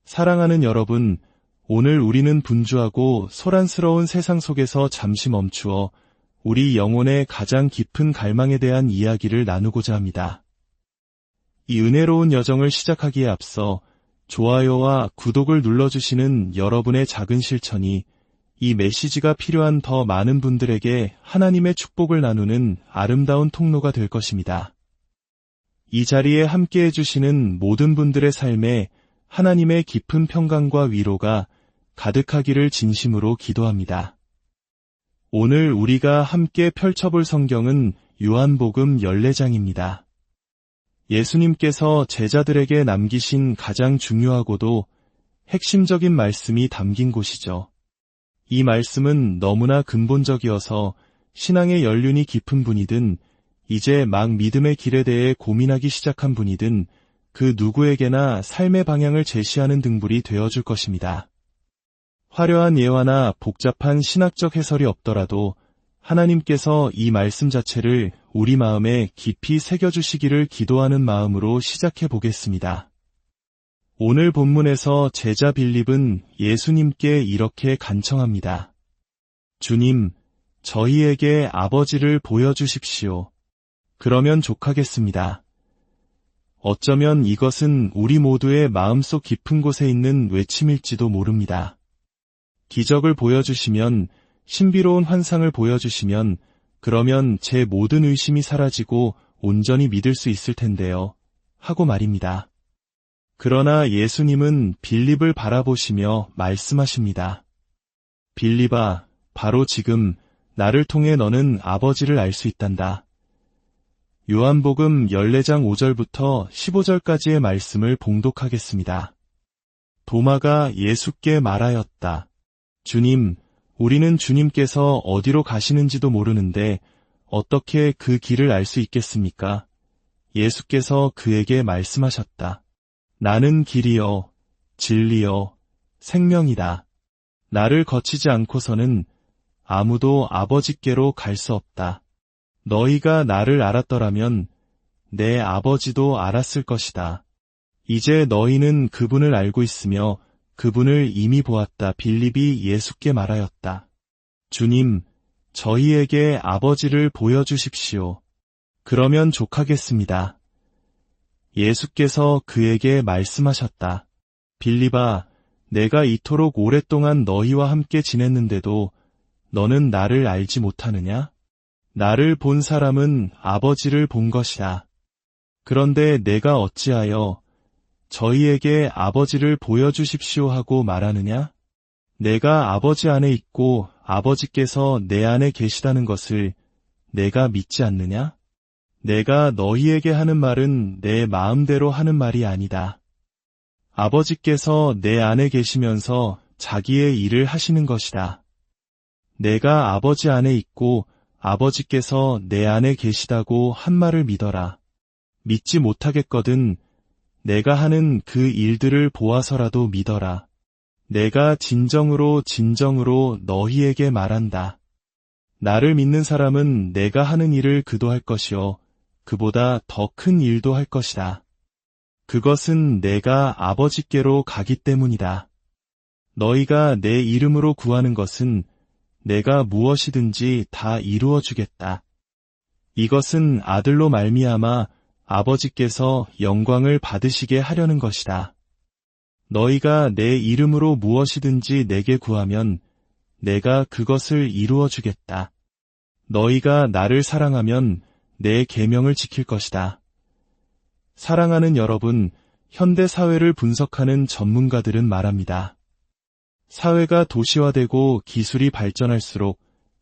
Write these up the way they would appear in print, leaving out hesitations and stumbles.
사랑하는 여러분, 오늘 우리는 분주하고 소란스러운 세상 속에서 잠시 멈추어 우리 영혼의 가장 깊은 갈망에 대한 이야기를 나누고자 합니다. 이 은혜로운 여정을 시작하기에 앞서 좋아요와 구독을 눌러주시는 여러분의 작은 실천이 이 메시지가 필요한 더 많은 분들에게 하나님의 축복을 나누는 아름다운 통로가 될 것입니다. 이 자리에 함께해 주시는 모든 분들의 삶에 하나님의 깊은 평강과 위로가 가득하기를 진심으로 기도합니다. 오늘 우리가 함께 펼쳐볼 성경은 요한복음 14장입니다. 예수님께서 제자들에게 남기신 가장 중요하고도 핵심적인 말씀이 담긴 곳이죠. 이 말씀은 너무나 근본적이어서 신앙의 연륜이 깊은 분이든 이제 막 믿음의 길에 대해 고민하기 시작한 분이든 그 누구에게나 삶의 방향을 제시하는 등불이 되어줄 것입니다. 화려한 예화나 복잡한 신학적 해설이 없더라도 하나님께서 이 말씀 자체를 우리 마음에 깊이 새겨주시기를 기도하는 마음으로 시작해 보겠습니다. 오늘 본문에서 제자 빌립은 예수님께 이렇게 간청합니다. 주님, 저희에게 아버지를 보여주십시오. 그러면 족하겠습니다. 어쩌면 이것은 우리 모두의 마음속 깊은 곳에 있는 외침일지도 모릅니다. 기적을 보여주시면, 신비로운 환상을 보여주시면, 그러면 제 모든 의심이 사라지고 온전히 믿을 수 있을 텐데요. 하고 말입니다. 그러나 예수님은 빌립을 바라보시며 말씀하십니다. 빌립아, 바로 지금 나를 통해 너는 아버지를 알 수 있단다. 요한복음 14장 5절부터 15절까지의 말씀을 봉독하겠습니다. 도마가 예수께 말하였다. 주님, 우리는 주님께서 어디로 가시는지도 모르는데 어떻게 그 길을 알 수 있겠습니까? 예수께서 그에게 말씀하셨다. 나는 길이요, 진리요, 생명이다. 나를 거치지 않고서는 아무도 아버지께로 갈 수 없다. 너희가 나를 알았더라면 내 아버지도 알았을 것이다. 이제 너희는 그분을 알고 있으며 그분을 이미 보았다. 빌립이 예수께 말하였다. 주님, 저희에게 아버지를 보여주십시오. 그러면 족하겠습니다. 예수께서 그에게 말씀하셨다. 빌립아, 내가 이토록 오랫동안 너희와 함께 지냈는데도 너는 나를 알지 못하느냐? 나를 본 사람은 아버지를 본 것이다. 그런데 내가 어찌하여 저희에게 아버지를 보여주십시오 하고 말하느냐? 내가 아버지 안에 있고 아버지께서 내 안에 계시다는 것을 내가 믿지 않느냐? 내가 너희에게 하는 말은 내 마음대로 하는 말이 아니다. 아버지께서 내 안에 계시면서 자기의 일을 하시는 것이다. 내가 아버지 안에 있고 아버지께서 내 안에 계시다고 한 말을 믿어라. 믿지 못하겠거든 내가 하는 그 일들을 보아서라도 믿어라. 내가 진정으로 너희에게 말한다. 나를 믿는 사람은 내가 하는 일을 그도 할 것이요 그보다 더 큰 일도 할 것이다. 그것은 내가 아버지께로 가기 때문이다. 너희가 내 이름으로 구하는 것은 내가 무엇이든지 다 이루어 주겠다. 이것은 아들로 말미암아 아버지께서 영광을 받으시게 하려는 것이다. 너희가 내 이름으로 무엇이든지 내게 구하면 내가 그것을 이루어 주겠다. 너희가 나를 사랑하면 내 계명을 지킬 것이다. 사랑하는 여러분, 현대 사회를 분석하는 전문가들은 말합니다. 사회가 도시화되고 기술이 발전할수록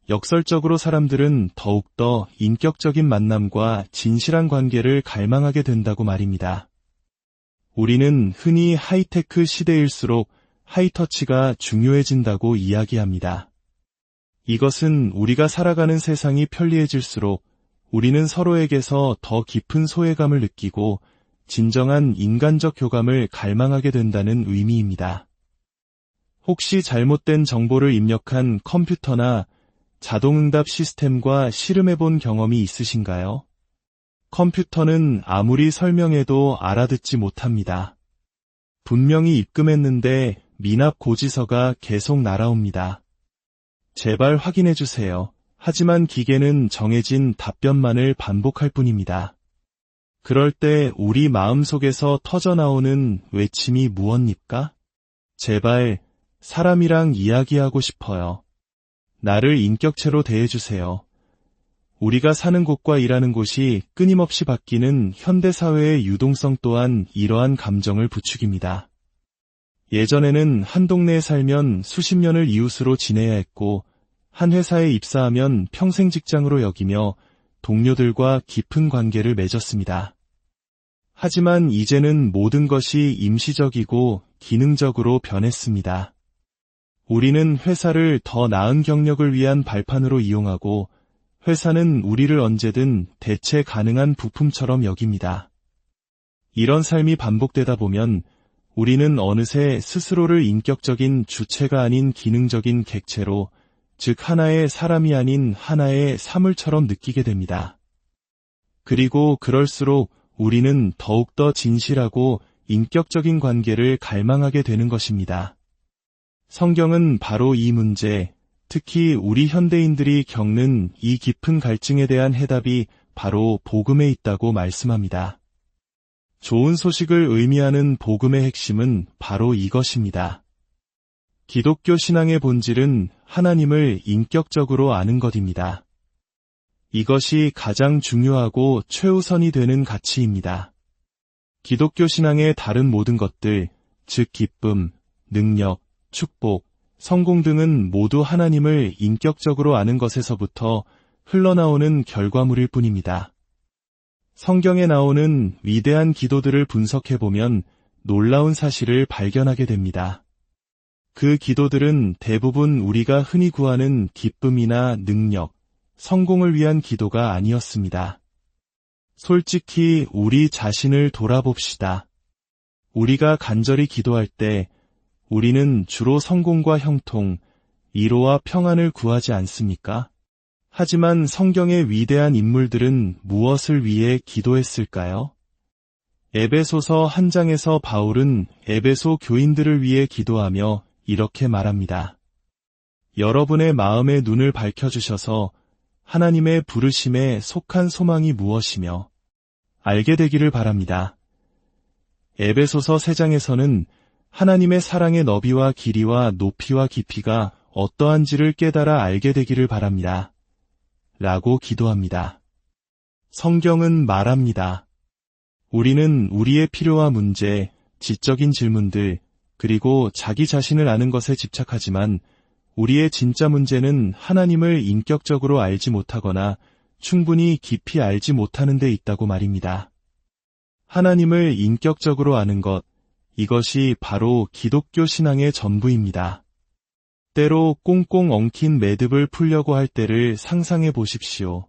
역설적으로 사람들은 더욱더 인격적인 만남과 진실한 관계를 갈망하게 된다고 말입니다. 우리는 흔히 하이테크 시대일수록 하이터치가 중요해진다고 이야기합니다. 이것은 우리가 살아가는 세상이 편리해질수록 우리는 서로에게서 더 깊은 소외감을 느끼고 진정한 인간적 교감을 갈망하게 된다는 의미입니다. 혹시 잘못된 정보를 입력한 컴퓨터나 자동응답 시스템과 씨름해본 경험이 있으신가요? 컴퓨터는 아무리 설명해도 알아듣지 못합니다. 분명히 입금했는데 미납 고지서가 계속 날아옵니다. 제발 확인해 주세요. 하지만 기계는 정해진 답변만을 반복할 뿐입니다. 그럴 때 우리 마음속에서 터져나오는 외침이 무엇입니까? 제발 사람이랑 이야기하고 싶어요. 나를 인격체로 대해주세요. 우리가 사는 곳과 일하는 곳이 끊임없이 바뀌는 현대사회의 유동성 또한 이러한 감정을 부추깁니다. 예전에는 한 동네에 살면 수십 년을 이웃으로 지내야 했고 한 회사에 입사하면 평생 직장으로 여기며 동료들과 깊은 관계를 맺었습니다. 하지만 이제는 모든 것이 임시적이고 기능적으로 변했습니다. 우리는 회사를 더 나은 경력을 위한 발판으로 이용하고 회사는 우리를 언제든 대체 가능한 부품처럼 여깁니다. 이런 삶이 반복되다 보면 우리는 어느새 스스로를 인격적인 주체가 아닌 기능적인 객체로, 즉 하나의 사람이 아닌 하나의 사물처럼 느끼게 됩니다. 그리고 그럴수록 우리는 더욱더 진실하고 인격적인 관계를 갈망하게 되는 것입니다. 성경은 바로 이 문제, 특히 우리 현대인들이 겪는 이 깊은 갈증에 대한 해답이 바로 복음에 있다고 말씀합니다. 좋은 소식을 의미하는 복음의 핵심은 바로 이것입니다. 기독교 신앙의 본질은 하나님을 인격적으로 아는 것입니다. 이것이 가장 중요하고 최우선이 되는 가치입니다. 기독교 신앙의 다른 모든 것들, 즉 기쁨, 능력, 축복, 성공 등은 모두 하나님을 인격적으로 아는 것에서부터 흘러나오는 결과물일 뿐입니다. 성경에 나오는 위대한 기도들을 분석해보면 놀라운 사실을 발견하게 됩니다. 그 기도들은 대부분 우리가 흔히 구하는 기쁨이나 능력, 성공을 위한 기도가 아니었습니다. 솔직히 우리 자신을 돌아봅시다. 우리가 간절히 기도할 때 우리는 주로 성공과 형통, 위로와 평안을 구하지 않습니까? 하지만 성경의 위대한 인물들은 무엇을 위해 기도했을까요? 에베소서 1장에서 바울은 에베소 교인들을 위해 기도하며 이렇게 말합니다. 여러분의 마음의 눈을 밝혀주셔서 하나님의 부르심에 속한 소망이 무엇이며 알게 되기를 바랍니다. 에베소서 3장에서는 하나님의 사랑의 너비와 길이와 높이와 깊이가 어떠한지를 깨달아 알게 되기를 바랍니다. 라고 기도합니다. 성경은 말합니다. 우리는 우리의 필요와 문제, 지적인 질문들, 그리고 자기 자신을 아는 것에 집착하지만 우리의 진짜 문제는 하나님을 인격적으로 알지 못하거나 충분히 깊이 알지 못하는 데 있다고 말입니다. 하나님을 인격적으로 아는 것, 이것이 바로 기독교 신앙의 전부입니다. 때로 꽁꽁 엉킨 매듭을 풀려고 할 때를 상상해 보십시오.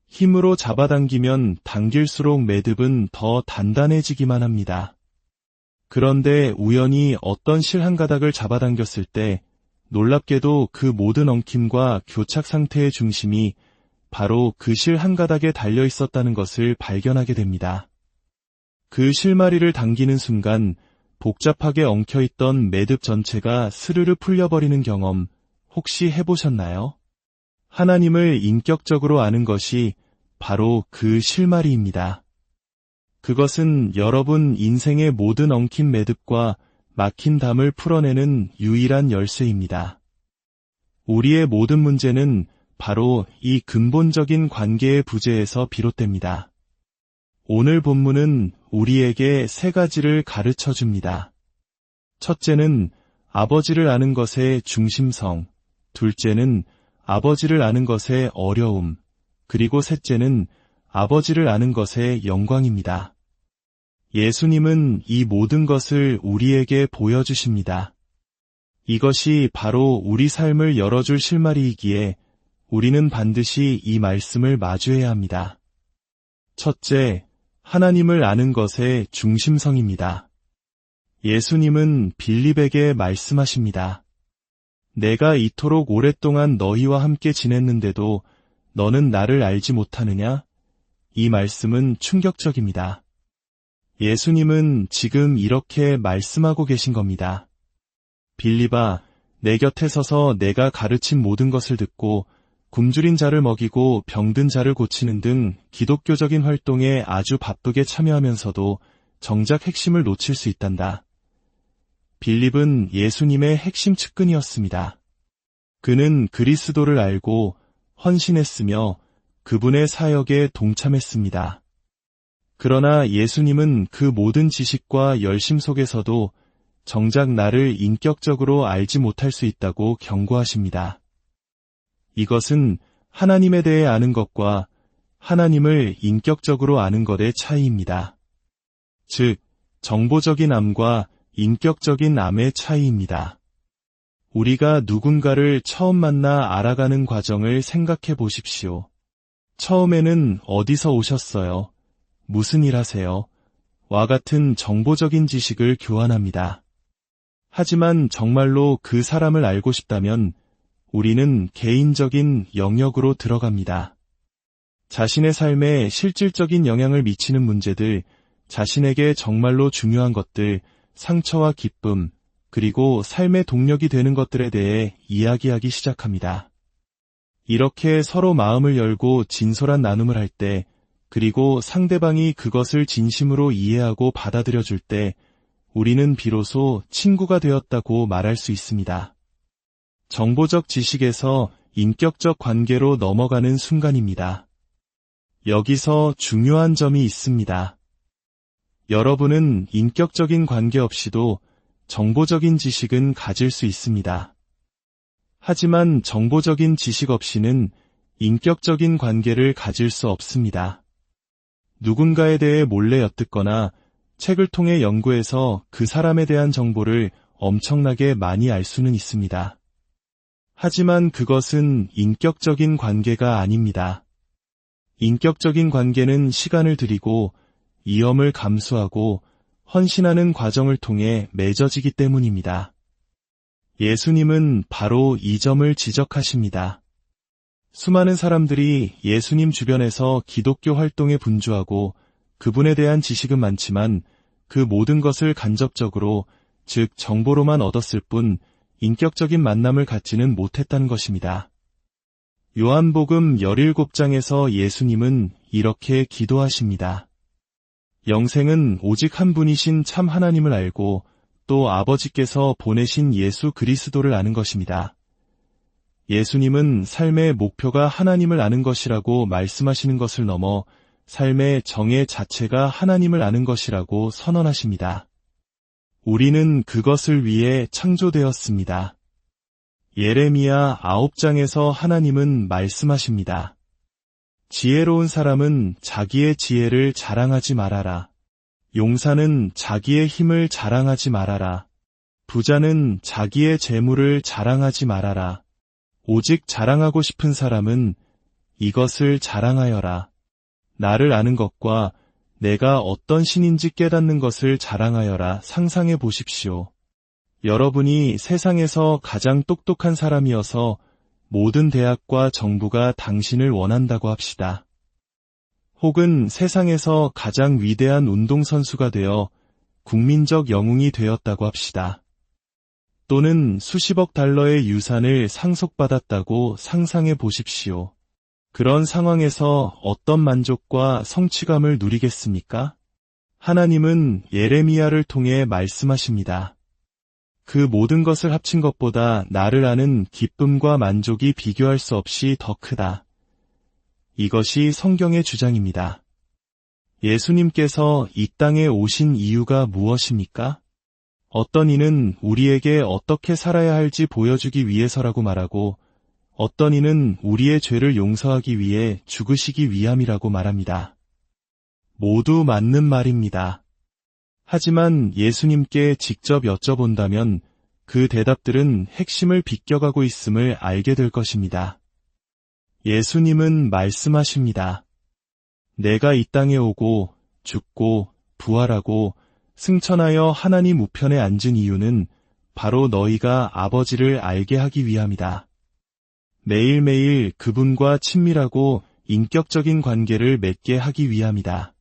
힘으로 잡아당기면 당길수록 매듭은 더 단단해지기만 합니다. 그런데 우연히 어떤 실 한 가닥을 잡아당겼을 때 놀랍게도 그 모든 엉킴과 교착 상태의 중심이 바로 그 실 한 가닥에 달려 있었다는 것을 발견하게 됩니다. 그 실마리를 당기는 순간 복잡하게 엉켜있던 매듭 전체가 스르르 풀려버리는 경험 혹시 해보셨나요? 하나님을 인격적으로 아는 것이 바로 그 실마리입니다. 그것은 여러분 인생의 모든 엉킨 매듭과 막힌 담을 풀어내는 유일한 열쇠입니다. 우리의 모든 문제는 바로 이 근본적인 관계의 부재에서 비롯됩니다. 오늘 본문은 우리에게 3가지를 가르쳐 줍니다. 첫째는 아버지를 아는 것의 중심성, 둘째는 아버지를 아는 것의 어려움, 그리고 셋째는 아버지를 아는 것의 영광입니다. 예수님은 이 모든 것을 우리에게 보여주십니다. 이것이 바로 우리 삶을 열어줄 실마리이기에 우리는 반드시 이 말씀을 마주해야 합니다. 첫째, 하나님을 아는 것의 중심성입니다. 예수님은 빌립에게 말씀하십니다. 내가 이토록 오랫동안 너희와 함께 지냈는데도 너는 나를 알지 못하느냐? 이 말씀은 충격적입니다. 예수님은 지금 이렇게 말씀하고 계신 겁니다. 빌립아, 내 곁에 서서 내가 가르친 모든 것을 듣고 굶주린 자를 먹이고 병든 자를 고치는 등 기독교적인 활동에 아주 바쁘게 참여하면서도 정작 핵심을 놓칠 수 있단다. 빌립은 예수님의 핵심 측근이었습니다. 그는 그리스도를 알고 헌신했으며 그분의 사역에 동참했습니다. 그러나 예수님은 그 모든 지식과 열심 속에서도 정작 나를 인격적으로 알지 못할 수 있다고 경고하십니다. 이것은 하나님에 대해 아는 것과 하나님을 인격적으로 아는 것의 차이입니다. 즉, 정보적인 암과 인격적인 암의 차이입니다. 우리가 누군가를 처음 만나 알아가는 과정을 생각해 보십시오. 처음에는 어디서 오셨어요? 무슨 일 하세요? 와 같은 정보적인 지식을 교환합니다. 하지만 정말로 그 사람을 알고 싶다면 우리는 개인적인 영역으로 들어갑니다. 자신의 삶에 실질적인 영향을 미치는 문제들, 자신에게 정말로 중요한 것들, 상처와 기쁨, 그리고 삶의 동력이 되는 것들에 대해 이야기하기 시작합니다. 이렇게 서로 마음을 열고 진솔한 나눔을 할 때, 그리고 상대방이 그것을 진심으로 이해하고 받아들여 줄 때, 우리는 비로소 친구가 되었다고 말할 수 있습니다. 정보적 지식에서 인격적 관계로 넘어가는 순간입니다. 여기서 중요한 점이 있습니다. 여러분은 인격적인 관계 없이도 정보적인 지식은 가질 수 있습니다. 하지만 정보적인 지식 없이는 인격적인 관계를 가질 수 없습니다. 누군가에 대해 몰래 엿듣거나 책을 통해 연구해서 그 사람에 대한 정보를 엄청나게 많이 알 수는 있습니다. 하지만 그것은 인격적인 관계가 아닙니다. 인격적인 관계는 시간을 들이고 위험을 감수하고 헌신하는 과정을 통해 맺어지기 때문입니다. 예수님은 바로 이 점을 지적하십니다. 수많은 사람들이 예수님 주변에서 기독교 활동에 분주하고 그분에 대한 지식은 많지만 그 모든 것을 간접적으로, 즉 정보로만 얻었을 뿐 인격적인 만남을 갖지는 못했다는 것입니다. 요한복음 17장에서 예수님은 이렇게 기도하십니다. 영생은 오직 한 분이신 참 하나님을 알고 또 아버지께서 보내신 예수 그리스도를 아는 것입니다. 예수님은 삶의 목표가 하나님을 아는 것이라고 말씀하시는 것을 넘어 삶의 정의 자체가 하나님을 아는 것이라고 선언하십니다. 우리는 그것을 위해 창조되었습니다. 예레미야 9장에서 하나님은 말씀하십니다. 지혜로운 사람은 자기의 지혜를 자랑하지 말아라. 용사는 자기의 힘을 자랑하지 말아라. 부자는 자기의 재물을 자랑하지 말아라. 오직 자랑하고 싶은 사람은 이것을 자랑하여라. 나를 아는 것과 내가 어떤 신인지 깨닫는 것을 자랑하여라. 상상해 보십시오. 여러분이 세상에서 가장 똑똑한 사람이어서 모든 대학과 정부가 당신을 원한다고 합시다. 혹은 세상에서 가장 위대한 운동선수가 되어 국민적 영웅이 되었다고 합시다. 또는 수십억 달러의 유산을 상속받았다고 상상해 보십시오. 그런 상황에서 어떤 만족과 성취감을 누리겠습니까? 하나님은 예레미야를 통해 말씀하십니다. 그 모든 것을 합친 것보다 나를 아는 기쁨과 만족이 비교할 수 없이 더 크다. 이것이 성경의 주장입니다. 예수님께서 이 땅에 오신 이유가 무엇입니까? 어떤 이는 우리에게 어떻게 살아야 할지 보여주기 위해서라고 말하고 어떤 이는 우리의 죄를 용서하기 위해 죽으시기 위함이라고 말합니다. 모두 맞는 말입니다. 하지만 예수님께 직접 여쭤본다면 그 대답들은 핵심을 비껴가고 있음을 알게 될 것입니다. 예수님은 말씀하십니다. 내가 이 땅에 오고 죽고 부활하고 승천하여 하나님 우편에 앉은 이유는 바로 너희가 아버지를 알게 하기 위함이다. 매일매일 그분과 친밀하고 인격적인 관계를 맺게 하기 위함이다.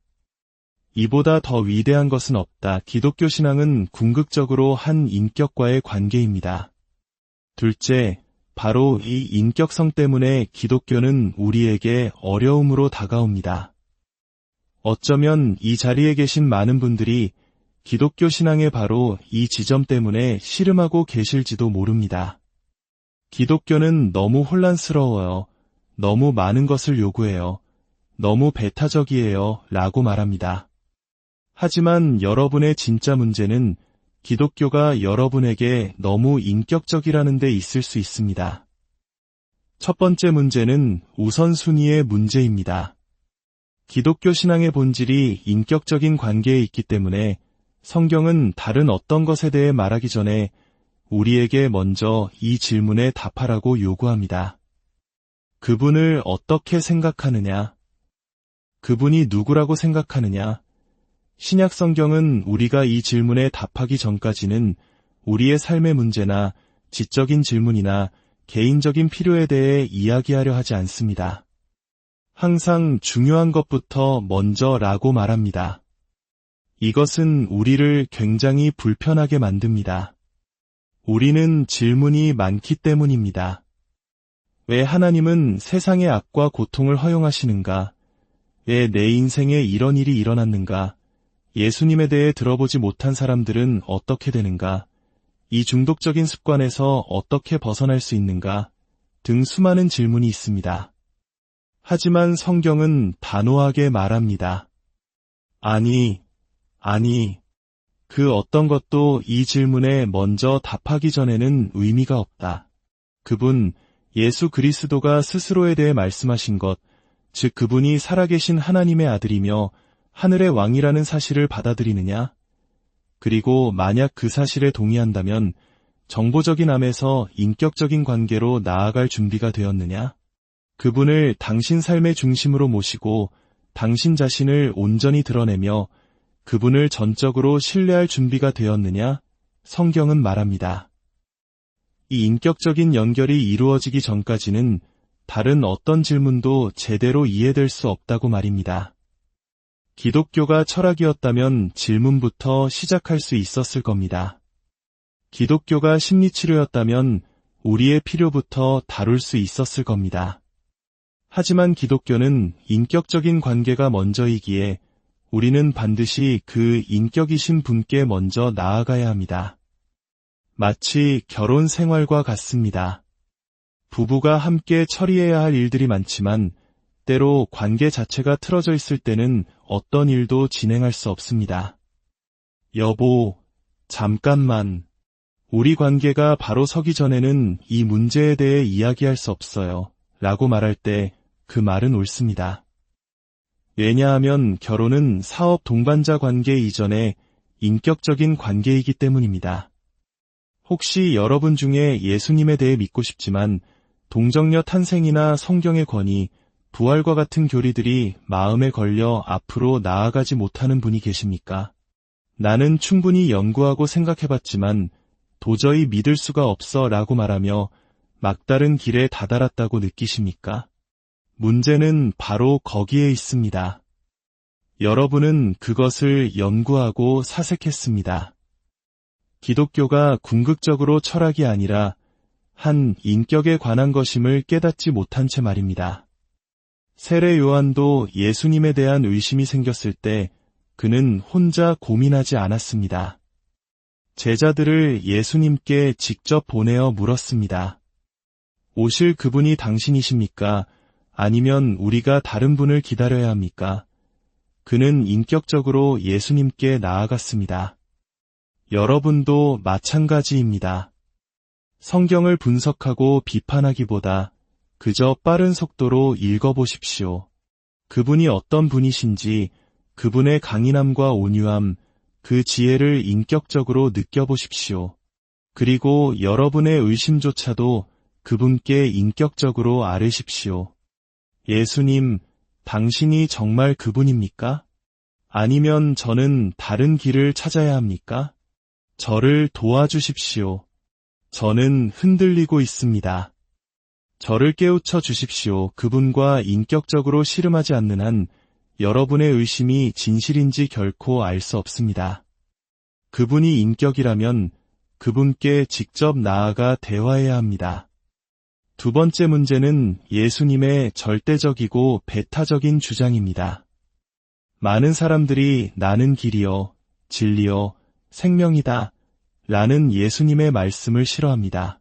이보다 더 위대한 것은 없다. 기독교 신앙은 궁극적으로 한 인격과의 관계입니다. 둘째, 바로 이 인격성 때문에 기독교는 우리에게 어려움으로 다가옵니다. 어쩌면 이 자리에 계신 많은 분들이 기독교 신앙의 바로 이 지점 때문에 씨름하고 계실지도 모릅니다. 기독교는 너무 혼란스러워요. 너무 많은 것을 요구해요. 너무 배타적이에요. 라고 말합니다. 하지만 여러분의 진짜 문제는 기독교가 여러분에게 너무 인격적이라는 데 있을 수 있습니다. 첫 번째 문제는 우선순위의 문제입니다. 기독교 신앙의 본질이 인격적인 관계에 있기 때문에 성경은 다른 어떤 것에 대해 말하기 전에 우리에게 먼저 이 질문에 답하라고 요구합니다. 그분을 어떻게 생각하느냐? 그분이 누구라고 생각하느냐? 신약 성경은 우리가 이 질문에 답하기 전까지는 우리의 삶의 문제나 지적인 질문이나 개인적인 필요에 대해 이야기하려 하지 않습니다. 항상 중요한 것부터 먼저라고 말합니다. 이것은 우리를 굉장히 불편하게 만듭니다. 우리는 질문이 많기 때문입니다. 왜 하나님은 세상의 악과 고통을 허용하시는가? 왜 내 인생에 이런 일이 일어났는가? 예수님에 대해 들어보지 못한 사람들은 어떻게 되는가? 이 중독적인 습관에서 어떻게 벗어날 수 있는가? 등 수많은 질문이 있습니다. 하지만 성경은 단호하게 말합니다. 아니, 그 어떤 것도 이 질문에 먼저 답하기 전에는 의미가 없다. 그분, 예수 그리스도가 스스로에 대해 말씀하신 것, 즉 그분이 살아계신 하나님의 아들이며 하늘의 왕이라는 사실을 받아들이느냐? 그리고 만약 그 사실에 동의한다면 정보적인 암에서 인격적인 관계로 나아갈 준비가 되었느냐? 그분을 당신 삶의 중심으로 모시고 당신 자신을 온전히 드러내며 그분을 전적으로 신뢰할 준비가 되었느냐? 성경은 말합니다. 이 인격적인 연결이 이루어지기 전까지는 다른 어떤 질문도 제대로 이해될 수 없다고 말입니다. 기독교가 철학이었다면 질문부터 시작할 수 있었을 겁니다. 기독교가 심리치료였다면 우리의 필요부터 다룰 수 있었을 겁니다. 하지만 기독교는 인격적인 관계가 먼저이기에 우리는 반드시 그 인격이신 분께 먼저 나아가야 합니다. 마치 결혼 생활과 같습니다. 부부가 함께 처리해야 할 일들이 많지만 때로 관계 자체가 틀어져 있을 때는 어떤 일도 진행할 수 없습니다. 여보, 잠깐만. 우리 관계가 바로 서기 전에는 이 문제에 대해 이야기할 수 없어요. 라고 말할 때 그 말은 옳습니다. 왜냐하면 결혼은 사업 동반자 관계 이전의 인격적인 관계이기 때문입니다. 혹시 여러분 중에 예수님에 대해 믿고 싶지만 동정녀 탄생이나 성경의 권위, 부활과 같은 교리들이 마음에 걸려 앞으로 나아가지 못하는 분이 계십니까? 나는 충분히 연구하고 생각해봤지만 도저히 믿을 수가 없어 라고 말하며 막다른 길에 다다랐다고 느끼십니까? 문제는 바로 거기에 있습니다. 여러분은 그것을 연구하고 사색했습니다. 기독교가 궁극적으로 철학이 아니라 한 인격에 관한 것임을 깨닫지 못한 채 말입니다. 세례 요한도 예수님에 대한 의심이 생겼을 때 그는 혼자 고민하지 않았습니다. 제자들을 예수님께 직접 보내어 물었습니다. 오실 그분이 당신이십니까? 아니면 우리가 다른 분을 기다려야 합니까? 그는 인격적으로 예수님께 나아갔습니다. 여러분도 마찬가지입니다. 성경을 분석하고 비판하기보다 그저 빠른 속도로 읽어보십시오. 그분이 어떤 분이신지, 그분의 강인함과 온유함, 그 지혜를 인격적으로 느껴보십시오. 그리고 여러분의 의심조차도 그분께 인격적으로 아뢰십시오. 예수님, 당신이 정말 그분입니까? 아니면 저는 다른 길을 찾아야 합니까? 저를 도와주십시오. 저는 흔들리고 있습니다. 저를 깨우쳐 주십시오. 그분과 인격적으로 씨름하지 않는 한 여러분의 의심이 진실인지 결코 알 수 없습니다. 그분이 인격이라면 그분께 직접 나아가 대화해야 합니다. 두 번째 문제는 예수님의 절대적이고 배타적인 주장입니다. 많은 사람들이 나는 길이요, 진리요, 생명이다 라는 예수님의 말씀을 싫어합니다.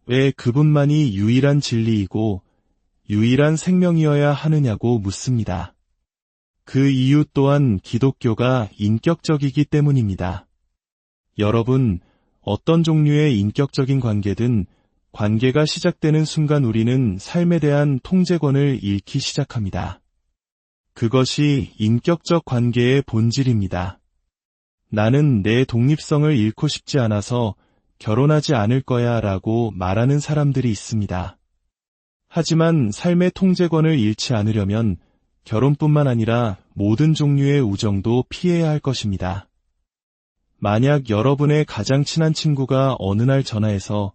왜 그분만이 유일한 진리이고 유일한 생명이어야 하느냐고 묻습니다. 그 이유 또한 기독교가 인격적이기 때문입니다. 여러분, 어떤 종류의 인격적인 관계든 관계가 시작되는 순간 우리는 삶에 대한 통제권을 잃기 시작합니다. 그것이 인격적 관계의 본질입니다. 나는 내 독립성을 잃고 싶지 않아서 결혼하지 않을 거야 라고 말하는 사람들이 있습니다. 하지만 삶의 통제권을 잃지 않으려면 결혼뿐만 아니라 모든 종류의 우정도 피해야 할 것입니다. 만약 여러분의 가장 친한 친구가 어느 날 전화해서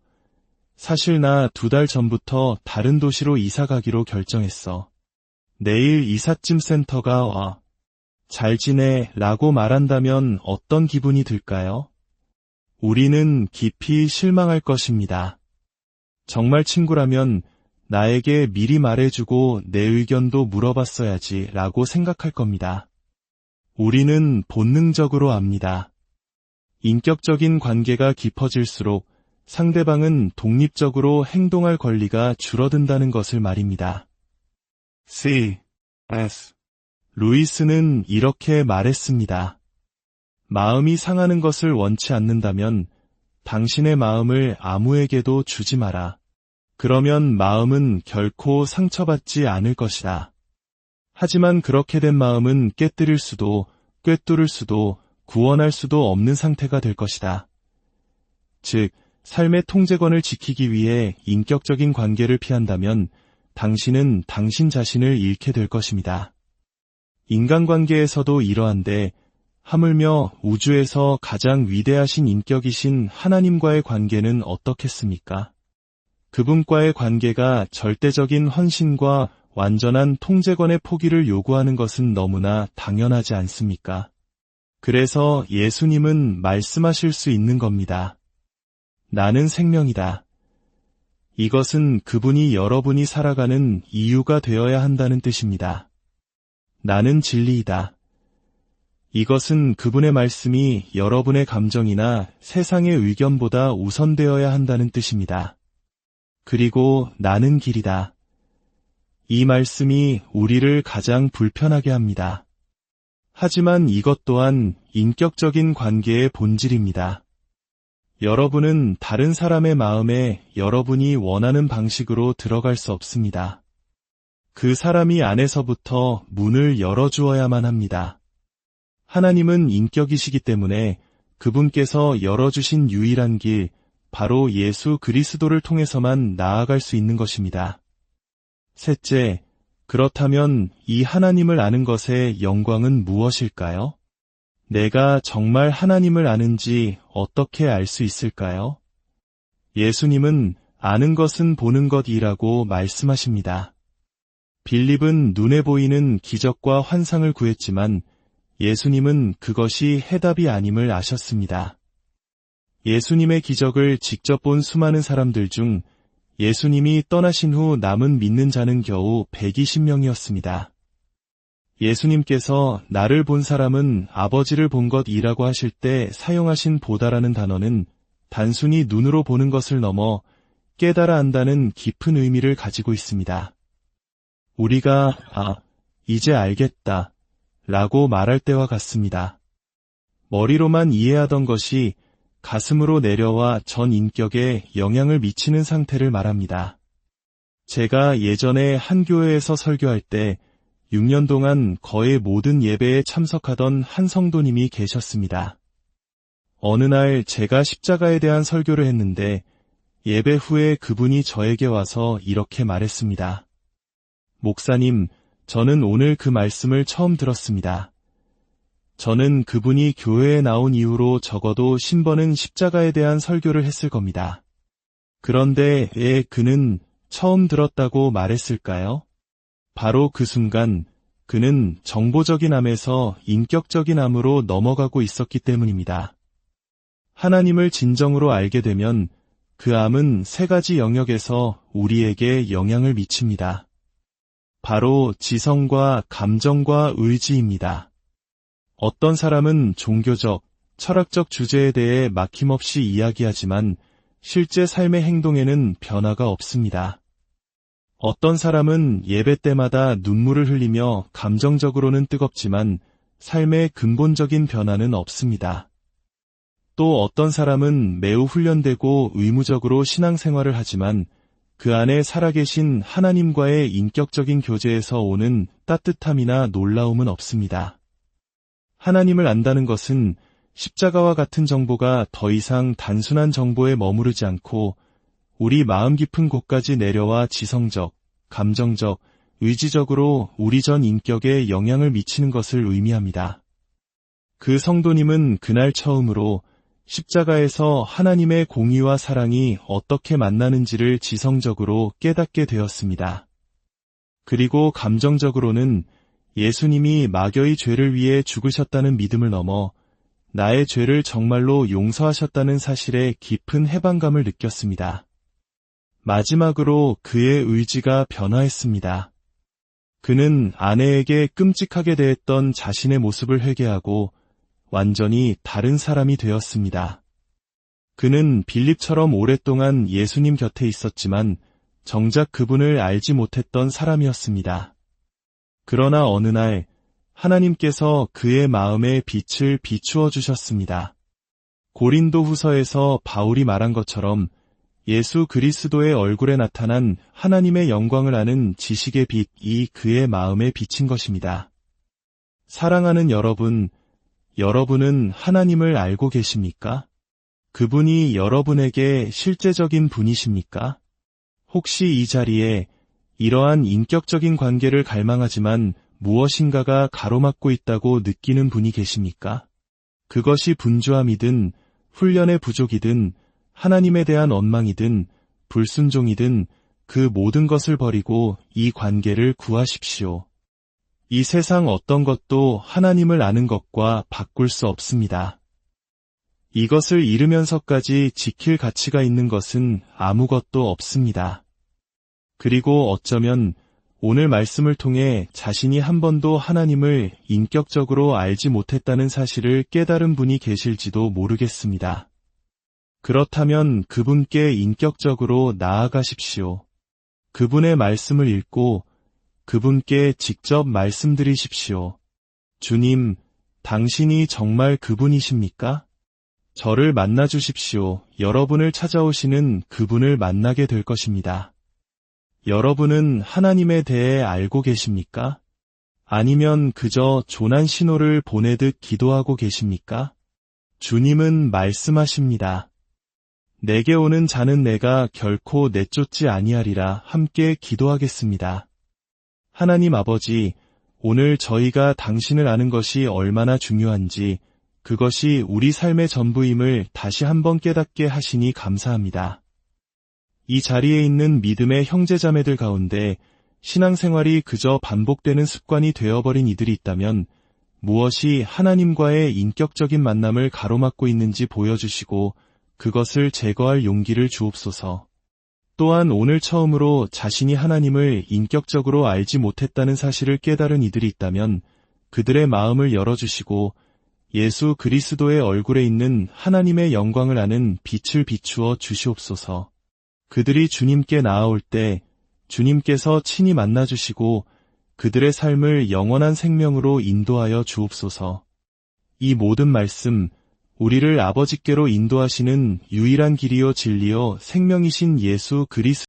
사실 나 2달 전부터 다른 도시로 이사 가기로 결정했어. 내일 이삿짐 센터가 와. 잘 지내 라고 말한다면 어떤 기분이 들까요? 우리는 깊이 실망할 것입니다. 정말 친구라면 나에게 미리 말해주고 내 의견도 물어봤어야지 라고 생각할 겁니다. 우리는 본능적으로 압니다. 인격적인 관계가 깊어질수록 상대방은 독립적으로 행동할 권리가 줄어든다는 것을 말입니다. C.S. 루이스는 이렇게 말했습니다. 마음이 상하는 것을 원치 않는다면 당신의 마음을 아무에게도 주지 마라. 그러면 마음은 결코 상처받지 않을 것이다. 하지만 그렇게 된 마음은 깨뜨릴 수도, 꿰뚫을 수도, 구원할 수도 없는 상태가 될 것이다. 즉, 삶의 통제권을 지키기 위해 인격적인 관계를 피한다면 당신은 당신 자신을 잃게 될 것입니다. 인간관계에서도 이러한데 하물며 우주에서 가장 위대하신 인격이신 하나님과의 관계는 어떻겠습니까? 그분과의 관계가 절대적인 헌신과 완전한 통제권의 포기를 요구하는 것은 너무나 당연하지 않습니까? 그래서 예수님은 말씀하실 수 있는 겁니다. 나는 생명이다. 이것은 그분이 여러분이 살아가는 이유가 되어야 한다는 뜻입니다. 나는 진리이다. 이것은 그분의 말씀이 여러분의 감정이나 세상의 의견보다 우선되어야 한다는 뜻입니다. 그리고 나는 길이다. 이 말씀이 우리를 가장 불편하게 합니다. 하지만 이것 또한 인격적인 관계의 본질입니다. 여러분은 다른 사람의 마음에 여러분이 원하는 방식으로 들어갈 수 없습니다. 그 사람이 안에서부터 문을 열어주어야만 합니다. 하나님은 인격이시기 때문에 그분께서 열어주신 유일한 길, 바로 예수 그리스도를 통해서만 나아갈 수 있는 것입니다. 셋째, 그렇다면 이 하나님을 아는 것의 영광은 무엇일까요? 내가 정말 하나님을 아는지 어떻게 알 수 있을까요? 예수님은 아는 것은 보는 것이라고 말씀하십니다. 빌립은 눈에 보이는 기적과 환상을 구했지만 예수님은 그것이 해답이 아님을 아셨습니다. 예수님의 기적을 직접 본 수많은 사람들 중 예수님이 떠나신 후 남은 믿는 자는 겨우 120명이었습니다. 예수님께서 나를 본 사람은 아버지를 본 것이라고 하실 때 사용하신 보다라는 단어는 단순히 눈으로 보는 것을 넘어 깨달아 안다는 깊은 의미를 가지고 있습니다. 우리가 이제 알겠다 라고 말할 때와 같습니다. 머리로만 이해하던 것이 가슴으로 내려와 전 인격에 영향을 미치는 상태를 말합니다. 제가 예전에 한 교회에서 설교할 때 6년 동안 거의 모든 예배에 참석하던 한 성도님이 계셨습니다. 어느 날 제가 십자가에 대한 설교를 했는데 예배 후에 그분이 저에게 와서 이렇게 말했습니다. 목사님, 저는 오늘 그 말씀을 처음 들었습니다. 저는 그분이 교회에 나온 이후로 적어도 10번은 십자가에 대한 설교를 했을 겁니다. 그런데 왜 그는 처음 들었다고 말했을까요? 바로 그 순간 그는 정보적인 암에서 인격적인 암으로 넘어가고 있었기 때문입니다. 하나님을 진정으로 알게 되면 그 암은 세 가지 영역에서 우리에게 영향을 미칩니다. 바로 지성과 감정과 의지입니다. 어떤 사람은 종교적, 철학적 주제에 대해 막힘없이 이야기하지만 실제 삶의 행동에는 변화가 없습니다. 어떤 사람은 예배 때마다 눈물을 흘리며 감정적으로는 뜨겁지만 삶의 근본적인 변화는 없습니다. 또 어떤 사람은 매우 훈련되고 의무적으로 신앙생활을 하지만 그 안에 살아계신 하나님과의 인격적인 교제에서 오는 따뜻함이나 놀라움은 없습니다. 하나님을 안다는 것은 십자가와 같은 정보가 더 이상 단순한 정보에 머무르지 않고 우리 마음 깊은 곳까지 내려와 지성적, 감정적, 의지적으로 우리 전 인격에 영향을 미치는 것을 의미합니다. 그 성도님은 그날 처음으로 십자가에서 하나님의 공의와 사랑이 어떻게 만나는지를 지성적으로 깨닫게 되었습니다. 그리고 감정적으로는 예수님이 마귀의 죄를 위해 죽으셨다는 믿음을 넘어 나의 죄를 정말로 용서하셨다는 사실에 깊은 해방감을 느꼈습니다. 마지막으로 그의 의지가 변화했습니다. 그는 아내에게 끔찍하게 대했던 자신의 모습을 회개하고 완전히 다른 사람이 되었습니다. 그는 빌립처럼 오랫동안 예수님 곁에 있었지만 정작 그분을 알지 못했던 사람이었습니다. 그러나 어느 날 하나님께서 그의 마음에 빛을 비추어 주셨습니다. 고린도 후서에서 바울이 말한 것처럼 예수 그리스도의 얼굴에 나타난 하나님의 영광을 아는 지식의 빛이 그의 마음에 비친 것입니다. 사랑하는 여러분, 여러분은 하나님을 알고 계십니까? 그분이 여러분에게 실제적인 분이십니까? 혹시 이 자리에 이러한 인격적인 관계를 갈망하지만 무엇인가가 가로막고 있다고 느끼는 분이 계십니까? 그것이 분주함이든 훈련의 부족이든 하나님에 대한 원망이든 불순종이든 그 모든 것을 버리고 이 관계를 구하십시오. 이 세상 어떤 것도 하나님을 아는 것과 바꿀 수 없습니다. 이것을 잃으면서까지 지킬 가치가 있는 것은 아무것도 없습니다. 그리고 어쩌면 오늘 말씀을 통해 자신이 한 번도 하나님을 인격적으로 알지 못했다는 사실을 깨달은 분이 계실지도 모르겠습니다. 그렇다면 그분께 인격적으로 나아가십시오. 그분의 말씀을 읽고 그분께 직접 말씀드리십시오. 주님, 당신이 정말 그분이십니까? 저를 만나주십시오. 여러분을 찾아오시는 그분을 만나게 될 것입니다. 여러분은 하나님에 대해 알고 계십니까? 아니면 그저 조난 신호를 보내듯 기도하고 계십니까? 주님은 말씀하십니다. 내게 오는 자는 내가 결코 내쫓지 아니하리라. 함께 기도하겠습니다. 하나님 아버지, 오늘 저희가 당신을 아는 것이 얼마나 중요한지, 그것이 우리 삶의 전부임을 다시 한번 깨닫게 하시니 감사합니다. 이 자리에 있는 믿음의 형제자매들 가운데 신앙생활이 그저 반복되는 습관이 되어버린 이들이 있다면 무엇이 하나님과의 인격적인 만남을 가로막고 있는지 보여주시고 그것을 제거할 용기를 주옵소서. 또한 오늘 처음으로 자신이 하나님을 인격적으로 알지 못했다는 사실을 깨달은 이들이 있다면 그들의 마음을 열어주시고 예수 그리스도의 얼굴에 있는 하나님의 영광을 아는 빛을 비추어 주시옵소서. 그들이 주님께 나아올 때 주님께서 친히 만나주시고 그들의 삶을 영원한 생명으로 인도하여 주옵소서. 이 모든 말씀, 우리를 아버지께로 인도하시는 유일한 길이요 진리요 생명이신 예수 그리스도